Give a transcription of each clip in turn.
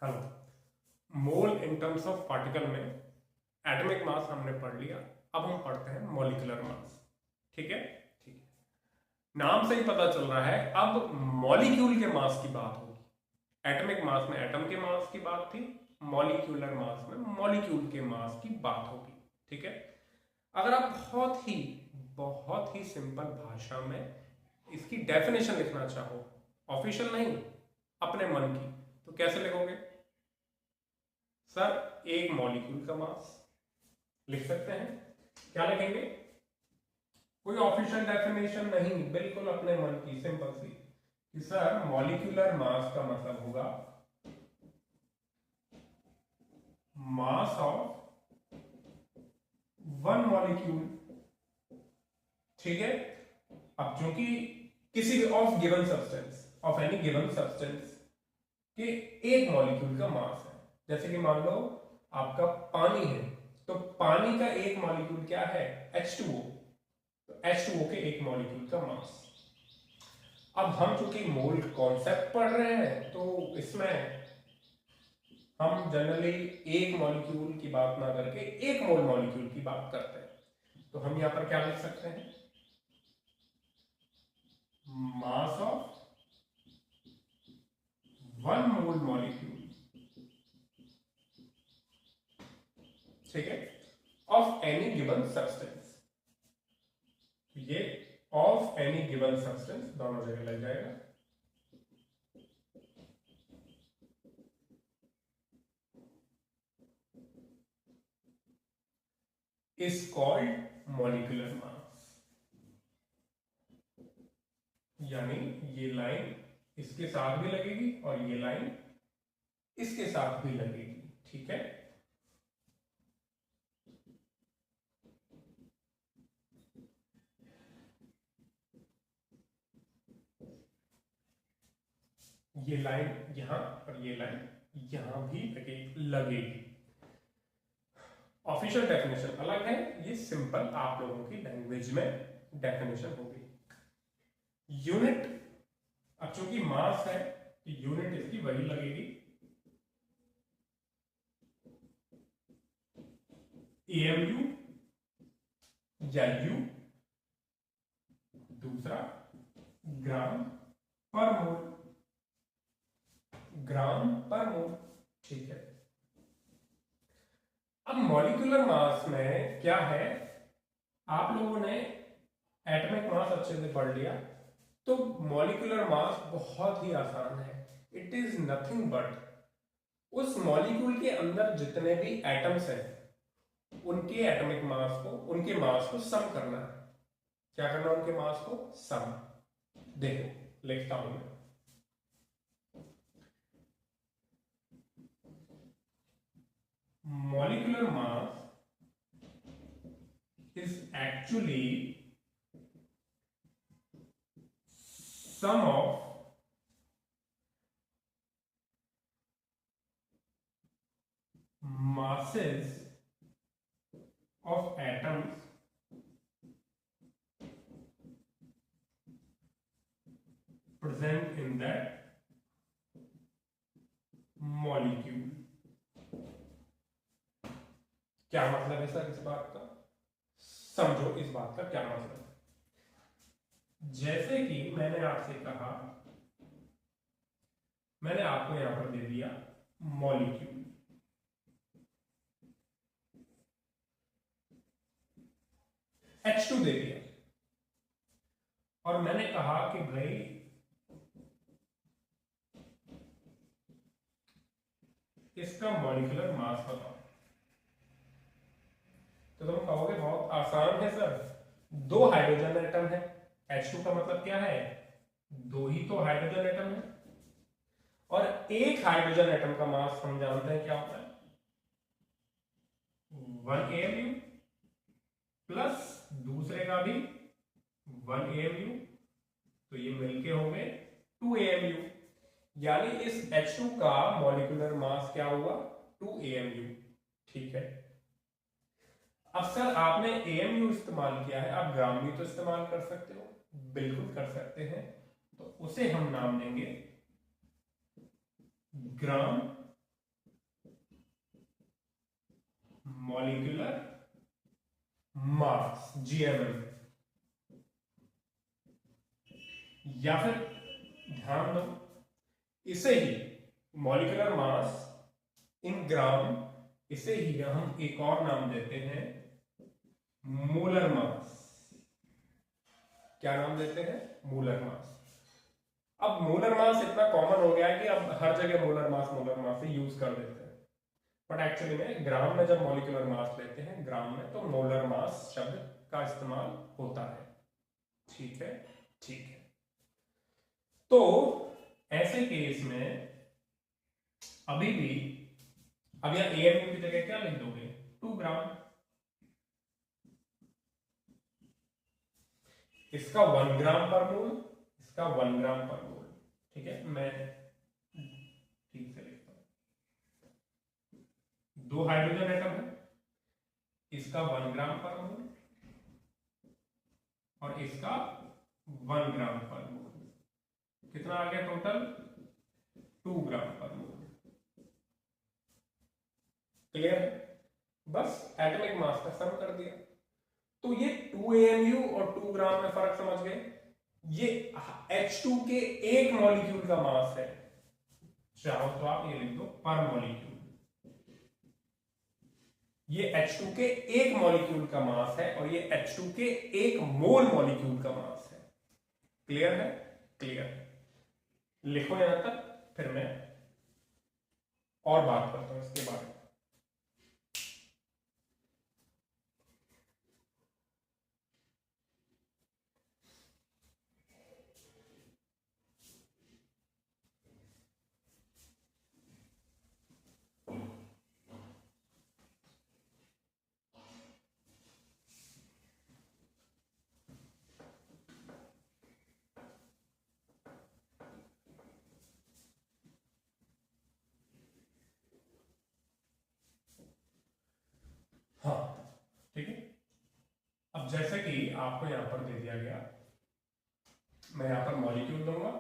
Hello. Mole in terms of particle में atomic mass हमने पढ़ लिया। अब हम पढ़ते हैं मॉलिक्यूलर मास। ठीक है, ठीक है। नाम से ही पता चल रहा है अब मॉलिक्यूल के मास की बात होगी। एटॉमिक मास में एटम के मास की बात थी, मॉलिक्यूलर मास में मॉलिक्यूल के मास की बात होगी। ठीक है। अगर आप बहुत ही सिंपल भाषा में इसकी डेफिनेशन लिखना चाहो, ऑफिशियल नहीं, अपने मन की, तो कैसे लिखोगे? सर, एक मॉलिक्यूल का मास लिख सकते हैं। क्या लिखेंगे? कोई ऑफिशियल डेफिनेशन नहीं, बिल्कुल अपने मन की सिंपल सी कि सर मॉलिक्यूलर मास का मतलब होगा मास ऑफ वन मॉलिक्यूल। ठीक है। अब चूंकि किसी भी of given substance, of any given substance के एक मॉलिक्यूल का मास है, जैसे कि मान लो आपका पानी है, तो पानी का एक मॉलिक्यूल क्या है? H2O। तो H2O के एक मॉलिक्यूल का मास। अब हम चूंकि मोल कॉन्सेप्ट पढ़ रहे हैं तो इसमें हम जनरली एक मॉलिक्यूल की बात ना करके एक मोल मॉलिक्यूल की बात करते हैं। तो हम यहां पर क्या लिख सकते हैं? Mass of one mole molecule. ठीक है, ऑफ एनी गिवन सब्सटेंस। ये ऑफ एनी गिवन सब्सटेंस दोनों जगह लग जाएगा। Is called molecular mass. यानी ये लाइन इसके साथ भी लगेगी और ये लाइन इसके साथ भी लगेगी। ठीक है। ये लाइन यहां और ये लाइन यहां भी लगेगी। ऑफिशियल डेफिनेशन अलग है, ये सिंपल आप लोगों की लैंग्वेज में डेफिनेशन होगी। यूनिट, अब चूंकि मास है तो यूनिट इसकी वही लगेगी, एएमयू या यू। दूसरा ग्राम पर मोल, ग्राम पर मोल। ठीक है। अब मॉलिक्यूलर मास में क्या है, आप लोगों ने एटॉमिक मास अच्छे से पढ़ लिया, तो मॉलिक्यूलर मास बहुत ही आसान है। इट इज नथिंग बट उस मॉलिक्यूल के अंदर जितने भी एटम्स हैं उनके एटॉमिक मास को, उनके मास को सम करना है। क्या करना है? उनके मास को सम। देखो लिखता हूं मैं। Molecular mass is actually sum of masses of atoms present in that molecule। क्या मतलब है सर इस बात का? समझो इस बात का क्या मतलब है। जैसे कि मैंने आपसे कहा, मैंने आपको यहां पर दे दिया मॉलिक्यूल, H2 दे दिया, और मैंने कहा कि भाई इसका मॉलिक्यूलर मास बताओ। तो तुम कहोगे बहुत आसान है सर, दो हाइड्रोजन एटम है। H2 का मतलब क्या है? दो ही तो हाइड्रोजन एटम है। और एक हाइड्रोजन एटम का मास हम जानते हैं क्या होता है? 1 AMU प्लस दूसरे का भी 1 AMU, तो ये मिलके हो गए 2 AMU। यानी इस H2 का मॉलिक्यूलर मास क्या हुआ? 2 AMU। ठीक है। अब सर आपने AMU इस्तेमाल किया है, आप ग्राम भी तो इस्तेमाल कर सकते हो। बिल्कुल कर सकते हैं। तो उसे हम नाम देंगे ग्राम मॉलिक्यूलर मास GMM, या फिर ध्यान दो इसे ही मॉलिक्यूलर मास इन ग्राम, इसे ही हम एक और नाम देते हैं मोलर मास। क्या नाम देते हैं? Molar mass. अब मोलर मास इतना कॉमन हो गया है कि अब हर जगह मोलर मास ही यूज कर देते हैं, बट एक्चुअली में ग्राम में जब मॉलिक्यूलर मास लेते हैं ग्राम में, तो मोलर मास शब्द का इस्तेमाल होता है। ठीक है, ठीक है। तो ऐसे केस में अभी भी, अब यहां AMU की जगह क्या लिख दोगे? 2 ग्राम। इसका 1 ग्राम पर मोल, इसका 1 ग्राम पर मोल। ठीक है, मैं ठीक से लिखता हूं। 2 हाइड्रोजन एटम है, इसका 1 ग्राम पर मोल और इसका 1 ग्राम पर मोल। कितना आ गया टोटल? 2 ग्राम पर मोल। क्लियर है? बस एटॉमिक मास का सम कर दिया। तो ये 2 AMU और 2 ग्राम में फर्क समझ गए। ये H2 के एक मॉलिक्यूल का मास है। चाहो तो आप ये लिख दो पर मॉलिक्यूल। ये H2 के एक मॉलिक्यूल का मास है और ये H2 के एक मोल मॉलिक्यूल का मास है। क्लियर है? क्लियर है। लिखो यहां तक, फिर मैं और बात करता हूं इसके बारे में। हाँ, ठीक है। अब जैसे कि आपको यहां पर दे दिया गया, मैं यहां पर मॉलिक्यूल दूंगा,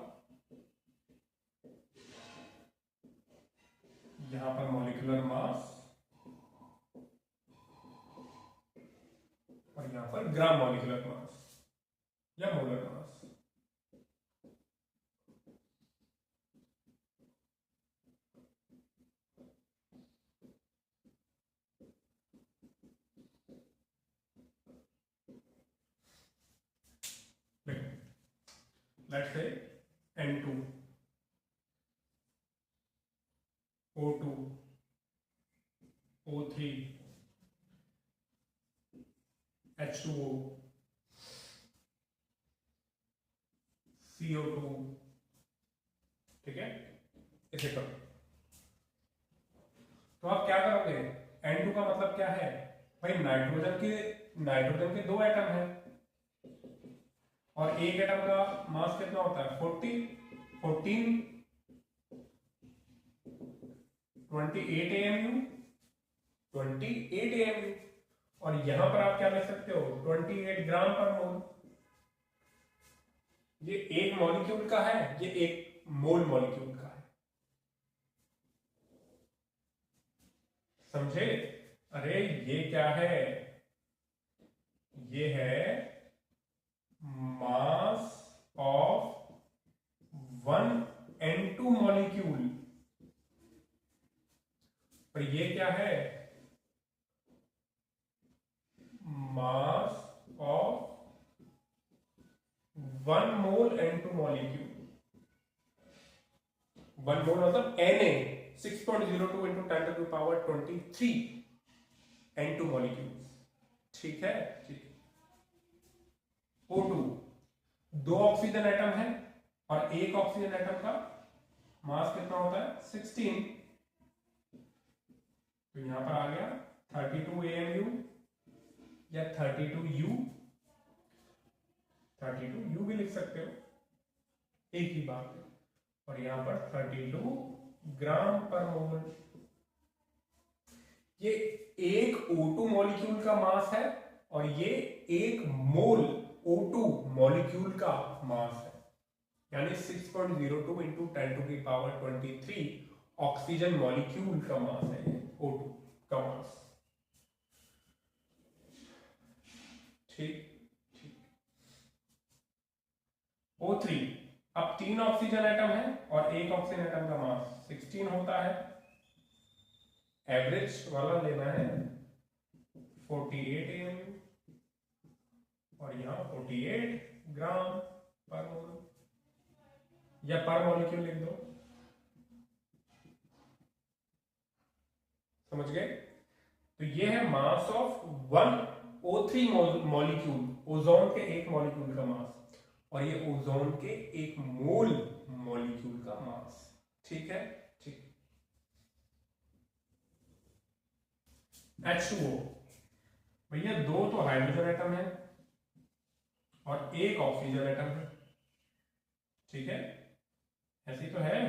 यहां पर मॉलिक्यूलर मास और यहां पर ग्राम मॉलिक्यूलर मास या molar mass. Let's say N2 O2 O3 H2O CO2। ठीक है, इसे करो। तो आप क्या करोगे? N2 का मतलब क्या है भाई? नाइट्रोजन के 2 एटम हैं और एक एटम का मास कितना होता है? 14 28 AMU 28 AMU। और यहां पर आप क्या लिख सकते हो? 28 ग्राम पर मोल। ये एक मॉलिक्यूल का है, ये एक मोल मॉलिक्यूल का है। समझे? अरे ये क्या है? ये है मास ऑफ 1 N2 मॉलिक्यूल। और ये क्या है? Mass of 1 mole N2 molecule. 1 मोल मतलब Na 6.02 into 10 to the power 23 N2 molecules. ठीक है, ठीक है। O2 2 ऑक्सीजन एटम है और एक ऑक्सीजन एटम का मास कितना होता है? 16। तो यहां पर आ गया 32 AMU या 32U। 32U भी लिख सकते हो, एक ही बात है। और यहां पर 32 ग्राम पर मोल। ये एक O2 मॉलिक्यूल का मास है और ये एक मोल O2 मॉलिक्यूल का मास है, यानी 6.02 into 10 to the power 23 oxygen molecule का मास है ये O2 का मास। ठीक ठीक। O3, अब 3 ऑक्सीजन एटम है और एक ऑक्सीजन एटम का मास 16 होता है। एवरेज वाला लेना है 48 AMU और यहाँ 48 ग्राम पर मोल या पर मॉलिक्यूल लिख दो। समझ गए? तो ये है mass of one O3 molecule, ozone के एक मॉलिक्यूल का मास, और ये ओजोन के एक मोल मॉलिक्यूल का मास। ठीक है, ठीक। H2O, भैया दो तो हाइड्रोजन एटम है और एक ऑक्सीजन एटम है। ठीक है, ऐसी तो है।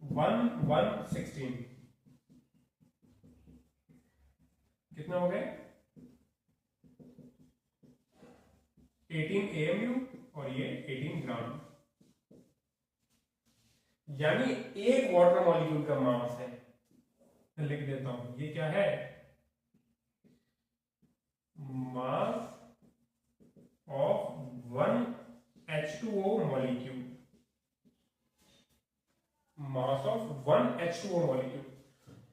1 1 16 कितने हो गए? 18 AMU और ये 18 ग्राम, यानी एक वाटर मॉलिक्यूल का मास है। मैं लिख देता हूं, ये क्या है? Mass of one H2O molecule, mass of one H2O molecule.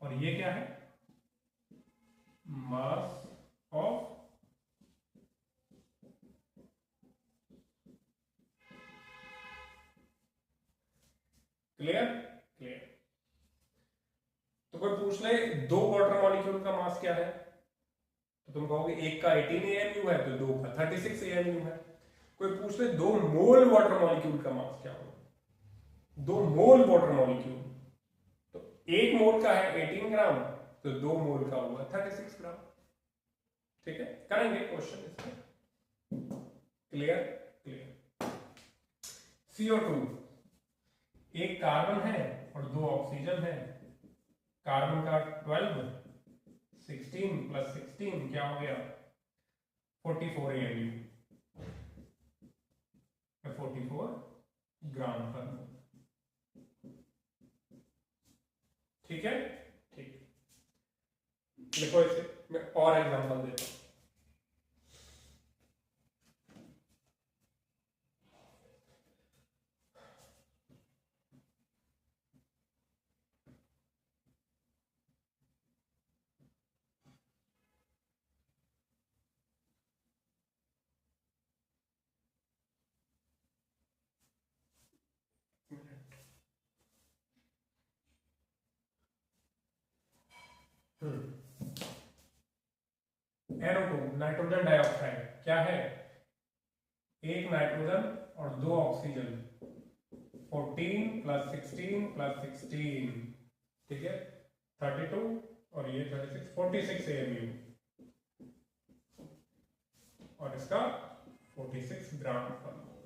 और ये क्या है? Mass of clear clear. तो कोई पूछ ले दो वाटर मॉलिक्यूल का मास क्या है, तो तुम कहोगे एक का 18 AMU है तो दो का 36 AMU है। कोई पूछ ले दो मोल वाटर मॉलिक्यूल का मास क्या होगा, दो मोल वाटर मॉलिक्यूल, तो एक मोल का है 18 ग्राम तो दो मोल का हुआ 36 ग्राम। ठीक है, करेंगे क्वेश्चन इसमें। Clear clear. CO2, एक कार्बन है और दो ऑक्सीजन है। कार्बन का 12, 16 प्लस 16 क्या हो गया? 44 AMU, 44 ग्राम पर मोल। ठीक है, ठीक। देखो इसे मैं और एग्जांपल देता हूं। NO2, नाइट्रोजन डाइऑक्साइड क्या है? एक नाइट्रोजन और दो ऑक्सीजन, 14 प्लस 16 प्लस 16, ठीक है, 32 और ये 36, 46 AMU और इसका 46 ग्राम पर मोल।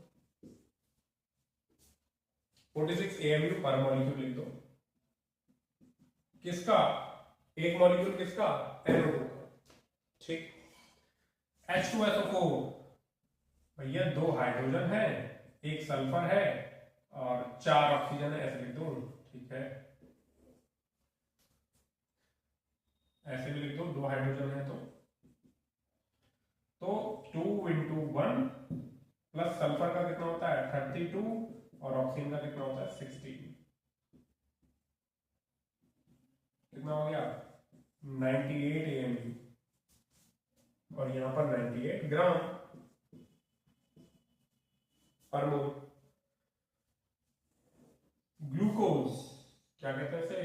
46 AMU पर मॉलिक्यूल लिख दो। किसका? एक मॉलिक्यूल किसका? NO2 का। ठीक। H2SO4, भैया दो हाइड्रोजन है, एक सल्फर है और 4 ऑक्सीजन है, ऐसे लिख दो। ठीक है, ऐसे भी लिख दो, दो हाइड्रोजन है तो 2 into 1 प्लस सल्फर का कितना होता है? 32 और ऑक्सीजन का कितना होता है? 16। कितना हो गया? 98 AMU और यहां पर 98 ग्राम पर मोल। ग्लूकोज, क्या कहते हैं इसे?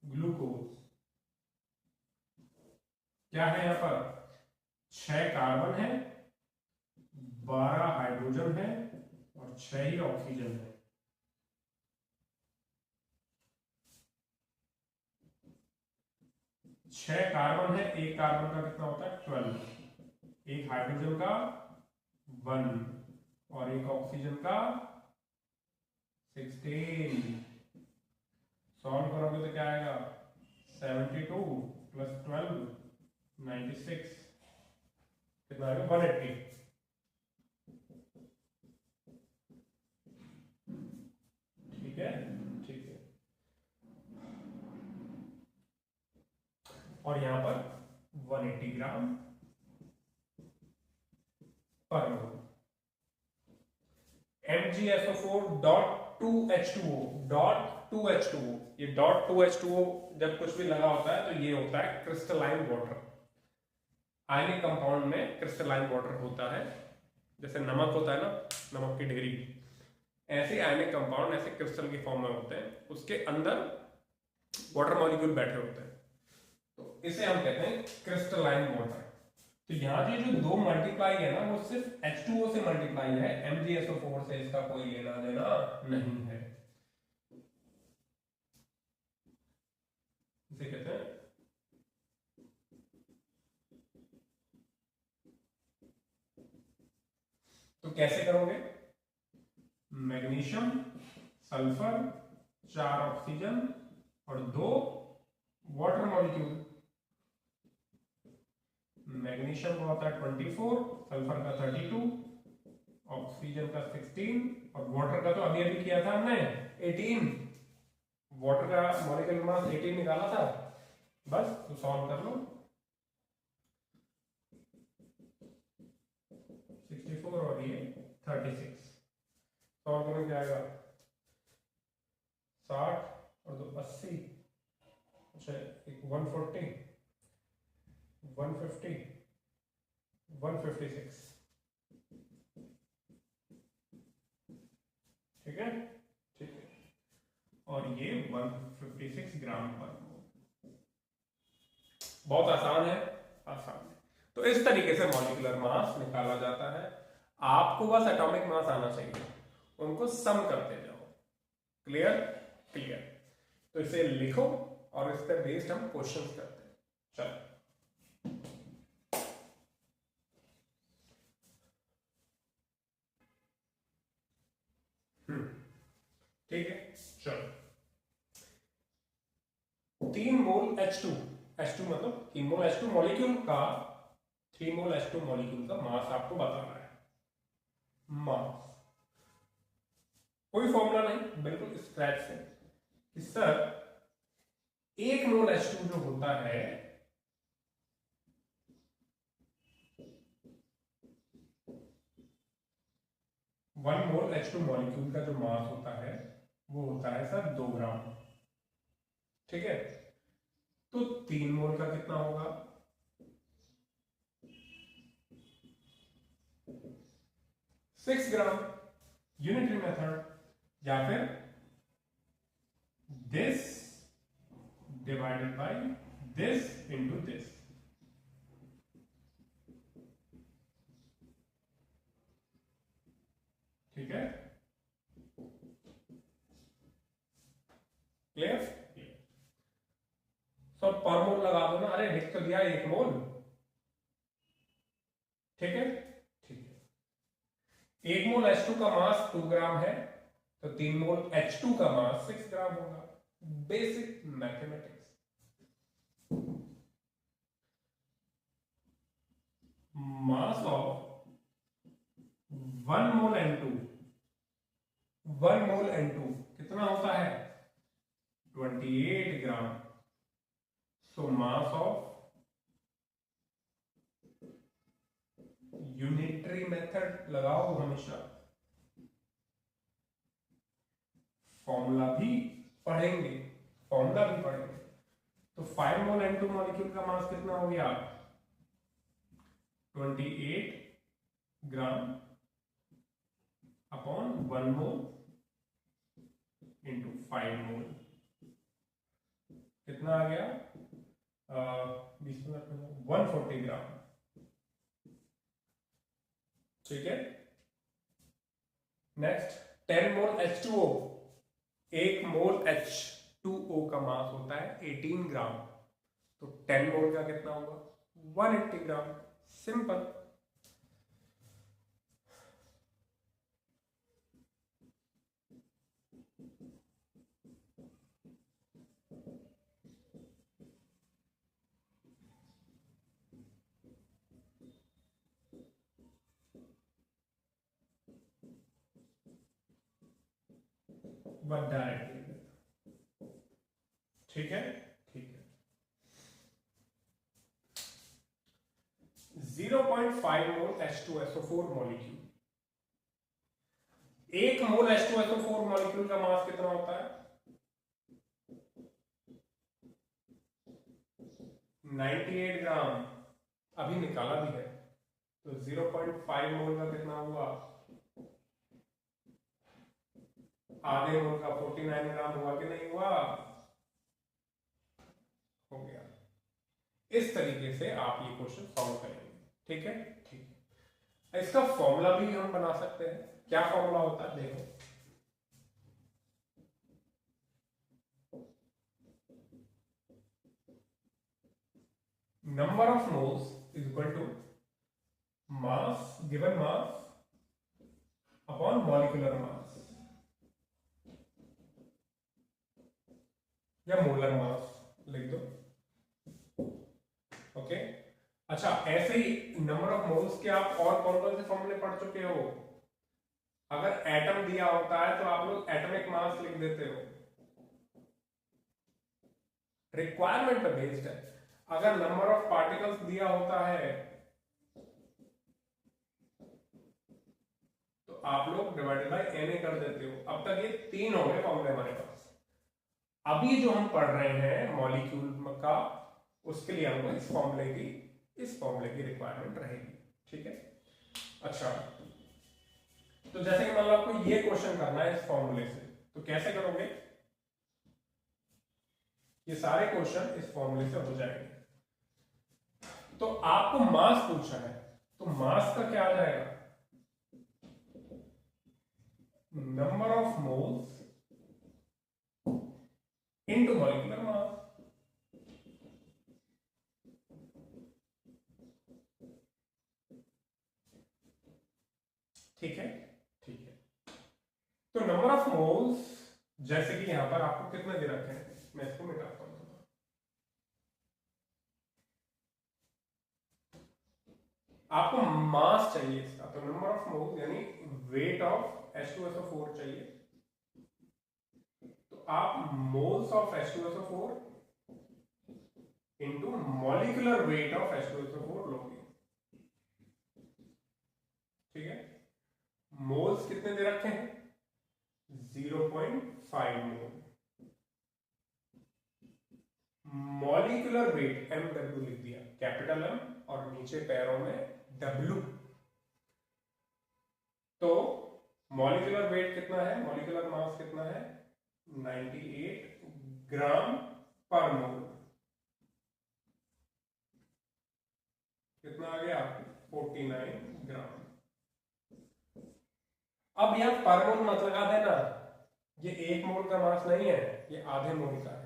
ग्लूकोज क्या है? यहां पर 6 कार्बन है, 12 हाइड्रोजन है और 6 ही ऑक्सीजन है। छह कार्बन है, एक कार्बन का कितना होता है? 12, एक हाइड्रोजन का 1 और एक ऑक्सीजन का 16। सॉल्व करोगे तो क्या आएगा? 72 प्लस 12 96, कितना आएगा? 180। ठीक है, ठीक है। और यहां पर 20 ग्राम पर मोल। MgSO4.2H2O, .2H2O, ये .2H2O जब कुछ भी लगा होता है तो ये होता है क्रिस्टलाइन वाटर। आयनिक कंपाउंड में क्रिस्टलाइन वाटर होता है, जैसे नमक होता है ना, नमक की डिग्री, ऐसे आयनिक कंपाउंड ऐसे क्रिस्टल की फॉर्म में होते हैं, उसके अंदर वाटर मॉलिक्यूल बैठे होते हैं, तो इसे हम कहते हैं क्रिस्टलाइन वाटर। तो यहाँ ये जो दो मल्टीप्लाई है ना, वो सिर्फ H2O से मल्टीप्लाई है, MgSO4 से इसका कोई लेना देना नहीं है। इसे कहते हैं तो कैसे करोगे? मैग्नीशियम, सल्फर, 4 ऑक्सीजन और 2 वाटर मॉलिक्यूल। मैग्नीशियम का होता है 24, सल्फर का 32, ऑक्सीजन का 16 और वाटर का तो अभी अभी किया था हमने 18। वाटर का मॉलिक्यूलर मास 18 निकाला था, बस तो सॉल्व कर लो। 64 और ये 36, सॉल्व करो क्या आएगा? 60 और 2 80, अच्छा एक 140, 150, 156, ठीक है, ठीक है, और ये 156 ग्राम पर मोल। बहुत आसान है, आसान है। तो इस तरीके से मॉलिक्यूलर मास निकाला जाता है। आपको बस एटॉमिक मास आना चाहिए, उनको सम करते जाओ। क्लियर? क्लियर। तो इसे लिखो और इस पर बेस्ड हम क्वेश्चंस करते हैं। चलो, ठीक है, चलो। 3 मोल H2, H2 मतलब 3 मोल H2 मॉलिक्यूल का, 3 मोल H2 मॉलिक्यूल का मास आपको बताना है। मास कोई फॉर्मूला नहीं, बिल्कुल स्क्रैच से कि सर 1 मोल H2 जो होता है वन मोल H2 मॉलिक्यूल का जो मास होता है वो होता है सर 2 ग्राम, ठीक है। तो 3 मोल का कितना होगा? 6 ग्राम। यूनिटरी मेथड, या फिर this divided by this into this, ठीक है, क्लियर? सब पर मोल लगा दो ना, अरे लिख तो दिया 1 मोल, ठीक है, ठीक है। 1 मोल H2 का मास 2 ग्राम है, तो 3 मोल H2 का मास 6 ग्राम होगा। Basic mathematics. Mass of 1 mole N2, 1 mole N2 कितना होता है? 28 ग्राम। सो मास ऑफ यूनिटरी मेथड लगाओ हमेशा, फॉर्मूला भी पढ़ेंगे, फॉर्मूला भी पढ़ेंगे। तो 5 मोल N2 मॉलिक्यूल का मास कितना हो गया? 28 ग्राम अपॉन 1 मोल इंटू 5 मोल, कितना आ गया? 140 ग्राम, ठीक है। नेक्स्ट 10 मोल H2O, 1 मोल H2O का मास होता है 18 ग्राम, तो 10 मोल का कितना होगा? 180 ग्राम। सिंपल। बट डायरेक्टली, ठीक है, ठीक है। H2SO4 molecule. 1 मोल H2SO4 मॉलिक्यूल का मास कितना होता है? 98 ग्राम। अभी निकाला भी है, तो 0.5 मोल का कितना हुआ? आधे मोल का 49 ग्राम हुआ कि नहीं हुआ? हो गया। इस तरीके से आप ये क्वेश्चन सॉल्व करेंगे। ठीक है, ठीक है। इसका फॉर्मूला भी हम बना सकते हैं। क्या फॉर्मूला होता है देखो, number of moles is equal to mass, given mass upon molecular mass या मोलर मास लिख दो। ओके, अच्छा, ऐसे ही नंबर ऑफ मोल्स के आप और कौन कौन से फॉर्मूले पढ़ चुके हो? अगर एटम दिया होता है तो आप लोग एटॉमिक मास लिख देते हो, रिक्वायरमेंट पे बेस्ड है। अगर नंबर ऑफ पार्टिकल्स दिया होता है तो आप लोग डिवाइडेड बाय Na कर देते हो। अब तक ये 3 हो गए फॉर्मूले हमारे पास। अभी जो हम पढ़ रहे हैं मॉलिक्यूल का, उसके लिए हमको इस फॉर्मूले की रिक्वायरमेंट रहेगी। ठीक है, अच्छा, तो जैसे कि मान लो आपको ये क्वेश्चन करना है इस फॉर्मूले से, तो कैसे करोगे? ये सारे क्वेश्चन इस फॉर्मूले से हो जाएंगे। तो आपको मास पूछा है, तो मास का क्या आ जाएगा? Number of moles into molecular mass. ठीक है, ठीक है। तो नंबर ऑफ मोल्स, जैसे कि यहां पर आपको कितने दे रखे हैं, मैं इसको मिटाता हूं। आपको मास चाहिए इसका, तो नंबर ऑफ मोल्स यानी वेट ऑफ H2SO4 चाहिए। तो आप moles of H2SO4 into molecular weight of H2SO4 लोगे। ठीक है, मोल्स कितने दे रखे हैं? 0.5 मोल। मॉलिक्यूलर वेट MW लिख दिया, कैपिटल M और नीचे पैरों में W। तो मॉलिक्यूलर वेट कितना है, मॉलिक्यूलर मास कितना है? 98 ग्राम पर मोल। कितना आ गया? 49 ग्राम। अब यहां पर मोल मत लगा देना, ये 1 मोल का मास नहीं है, ये आधे मोल का है।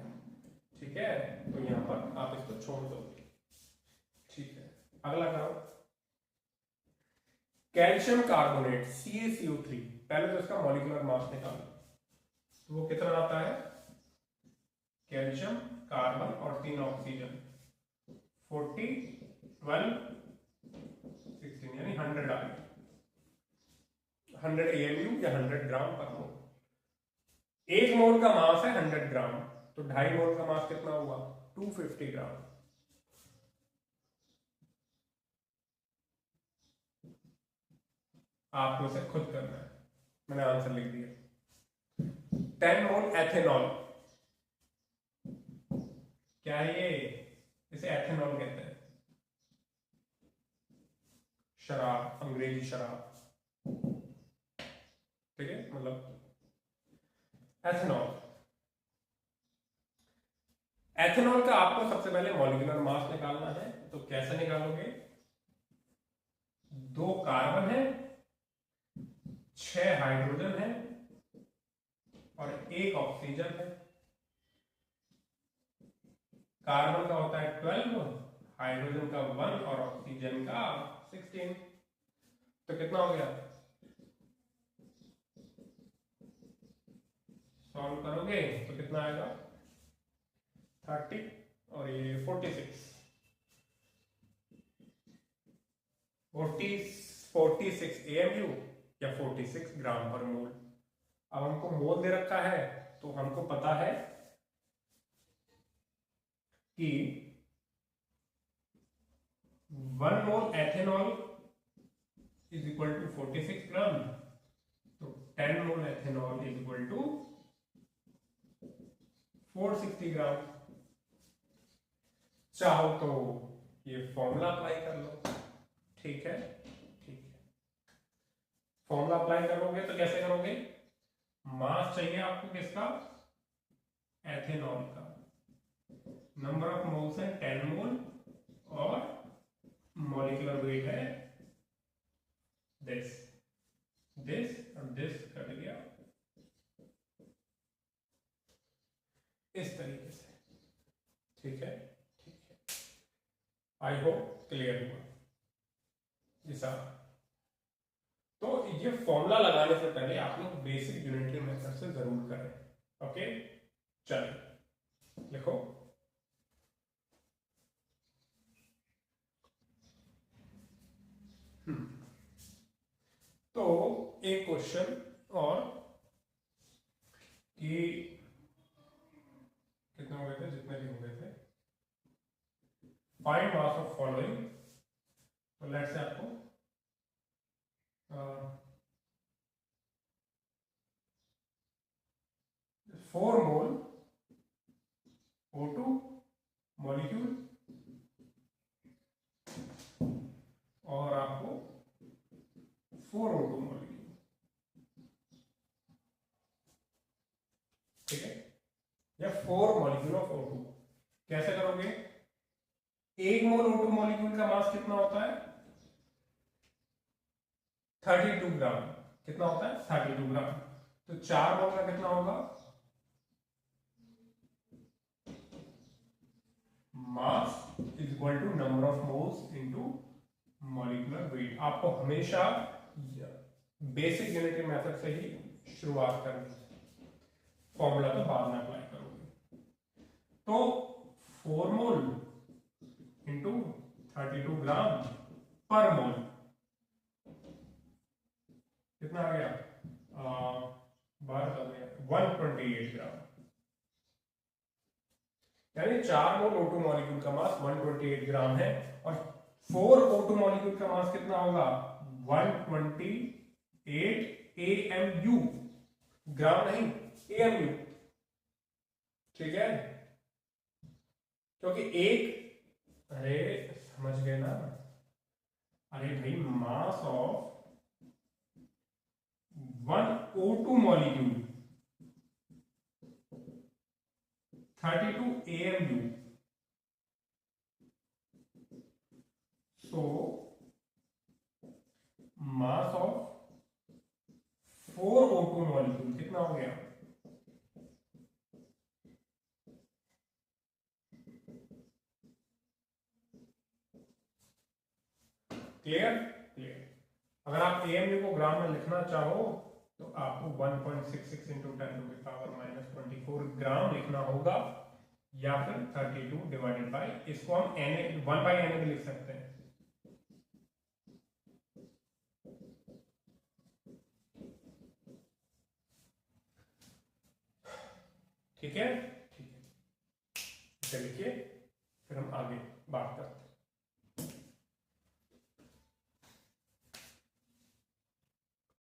ठीक है, तो यहां पर आप इसको छोड़ दो। ठीक है, अगला करो। कैल्शियम कार्बोनेट CaCO3, पहले तो इसका मॉलिक्यूलर मास निकालो, तो वो कितना आता है? कैल्शियम, कार्बन और 3 ऑक्सीजन, 40, 12, 16 यानी 100 आ गया। 100 AMU या 100 ग्राम पर मोल। 1 मोल का मास है 100 ग्राम, तो 2.5 मोल का मास कितना हुआ? 250 ग्राम। आपको इसे खुद करना है, मैंने आंसर लिख दिया। 10 मोल एथेनॉल, क्या है ये? इसे एथेनॉल कहते हैं, शराब, अंग्रेजी शराब। ठीक है, मतलब एथेनॉल। एथेनॉल का आपको सबसे पहले मॉलिक्यूलर मास निकालना है, तो कैसे निकालोगे? 2 कार्बन है, 6 हाइड्रोजन है और 1 ऑक्सीजन है। कार्बन का होता है 12, हाइड्रोजन का 1 और ऑक्सीजन का 16। तो कितना हो गया? सॉल्व करोगे तो कितना आएगा? 30 और ये 46। 46 AMU या 46 ग्राम पर मोल। अब हमको मोल दे रखा है, तो हमको पता है कि 1 मोल एथेनॉल इज इक्वल टू 46 ग्राम, तो 10 मोल एथेनॉल इज इक्वल टू 460 ग्राम। चाहो तो ये फॉर्मूला अप्लाई कर लो, ठीक है, ठीक है। फॉर्मूला अप्लाई करोगे तो कैसे करोगे, मास चाहिए आपको किसका, एथेनॉल का, नंबर ऑफ मोल्स है 10 मोल और मॉलिक्यूलर वेट है दिस और दिस कट गया इस तरीके से, ठीक है, ठीक है। आई होप क्लियर हुआ जी साहब। तो ये फॉर्मूला लगाने से पहले आप लोग बेसिक यूनिटरी मेथड से जरूर करें, ओके। चलिए लिखो, तो एक क्वेश्चन और कि कितने हो गए थे, जितने भी हो गए थे, फाइंड मास ऑफ फॉलोइंग। तो लेट्स से आपको 4 मोल O2 मॉलिक्यूल और आपको 4 O2 मॉलिक्यूल, ठीक है, या 4 मॉलिक्यूल ऑफ O2। कैसे करोगे, 1 मोल O2 मॉलिक्यूल का मास कितना होता है, 32 ग्राम। कितना होता है, 32 ग्राम। तो 4 मोल का कितना होगा, mass is equal to number of moles into molecular weight. आपको हमेशा बेसिक यूनिटरी मेथड से ही शुरुआत करनी है, फॉर्मूला तो बाद में अप्लाई करोगे। तो 4 मोल इंटू 32 ग्राम पर मोल कितना आ गया, 128 ग्राम। यानी 4 मोल O2 मॉलिक्यूल का मास 128 ग्राम है और 4 O2 मॉलिक्यूल का मास कितना होगा, 128 AMU, ग्राम नहीं AMU, ठीक है। क्योंकि एक, अरे समझ गए ना, अरे भाई mass of 1 O2 molecule 32 AMU, so mass of 4 O2 molecule कितना हो गया, क्लियर, क्लियर। अगर आप AMU को ग्राम में लिखना चाहो तो आपको 1.66 इंटू 10 टू द पावर -24 ग्राम लिखना होगा, या फिर 32 डिवाइडेड बाई, इसको हम Na 1/Na भी लिख सकते हैं, ठीक है, ठीक है। इसे लिखिए फिर हम आगे